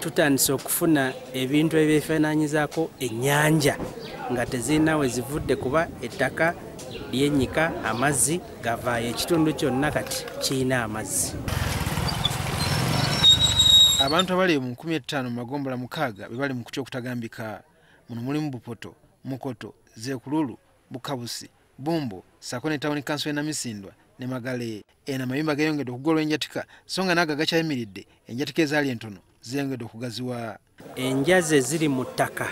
tutandise okufuna ebintu ebyefaananyizaako ennyanja nga tezirina we zivudde kuba ettaka lyenyika amazzi gavaayo ekitundu kyonna kati kirina amazzi. Abantu abali mu 15 magombola 6 bebali mu kutya okutagambika muno mulimu Bupoto, Mukoto, Zekululu, Bukabusi, Bumbo, Sakone Town Council na Misindwa ne Magale. Ena mayumba gayongedde okugolwa enjatika songa naga gakyayimiridde enjatika ezaali entono ziyongedde okugaziwa. Enjaze ziri mu ttaka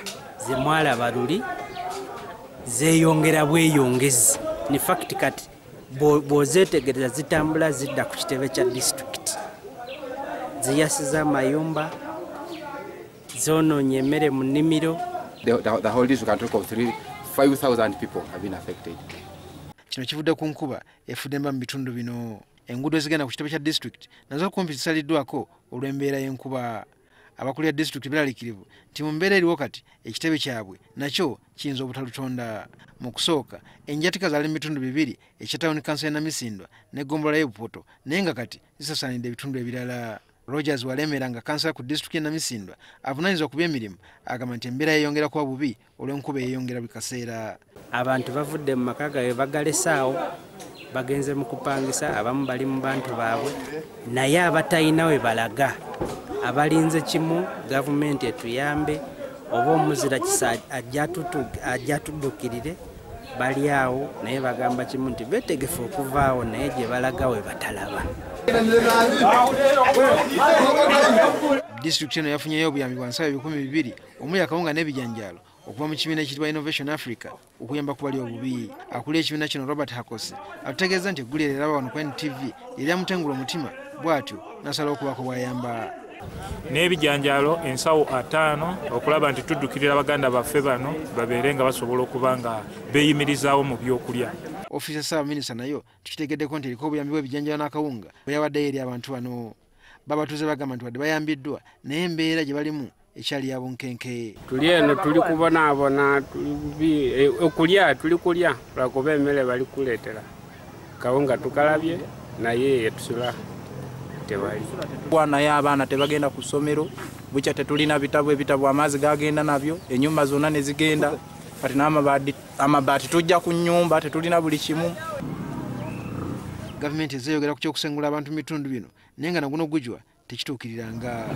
ze mwalaba luli zeeyongera bweyongezi. Ni fact kati bw'ozeetegereza zitambula zidda ku kitebe kya district. Ziyasiza amayumba, zonoonye emmere mu nnimiro. The whole district can talk of 5,000 people have been affected. Kino kivudde ku nkuba efudde mu bitundu bino. Enguudo ezigenda ku kitebe kya district nazo kumpi zisaliddwako olw'embeera y'enkuba. Abakulira district biralikirivu nti mu mbeera eriwo kati ekitebe kyabwe nakyo kiyinza obutalutonda. Mu kusooka enjatika zaali mu bitundu bibiri ekya Town Council na Misindwa ne Gombola y'e Bupoto naye nga kati zisasaanidde ebitundu ebirala. Rogers Walemera nga kansala ku district ya Namisindwa avunaanyizibwa ku by'emirimu agamba nti embeera yeyongera kuba bubi olw'enkuba eyongera buli kaseera. Abantu bavudde mu maka gaabwe bagalesaawo bagenze mu kupangisa, abamu bali mu bantu baabwe naye abatalina we balaga abalinze kimu gavumenti etuyambe oba omuzira kisa ajja tuddukirire bali awo naye bagamba kimu nti beetegefu okuvaawo naye gye balaga we batalaba. District eno yafunyeyo obuyambi bwa nsalo 200,000 omuli akawunga n'ebijanjaalo okuva mu kibiina ekitibwa Innovation Africa okuyamba ku bali obubi. Akulira ekibiina kino Robert Hakose atutegeeza nti eggulire eraba wano ku NTV eryamutengula omutima bw'atyo n'asalawo okubaako bw'ayamba. N'ebijanjaalo ensawo 5 okulaba nti tuddukirira baganda baffe bano babeere nga basobola okuba nga beeyimirizaawo mu byokulya. Office ya Ssaabaminisita nayo tukitegeddeko nti eriko obuyambi bw'ebijanjaalo n'akawunga bwe yawaddeyo eri abantu bano. Babatuuze bagamba nti wadde bayambiddwa naye embeera gye balimu ekyali ya bunkenke. Tuli eno tuli kubonaabona okulya tuli kulya lwakuba emmere bali kuleetera kawunga tukalabye naye etusula tewali. Naye abaana tebagenda ku ssomero bukya tetulina ebitabo amazzi gagenda nabyo ennyumba zonna ne zigenda kati n'amabaati tujja ku nnyumba tetulina buli kimu. Gavumenti ezeeyogera ku ky'okusengula abantu mu bitundu bino naye nga naguno gujwa tekituukiriranga.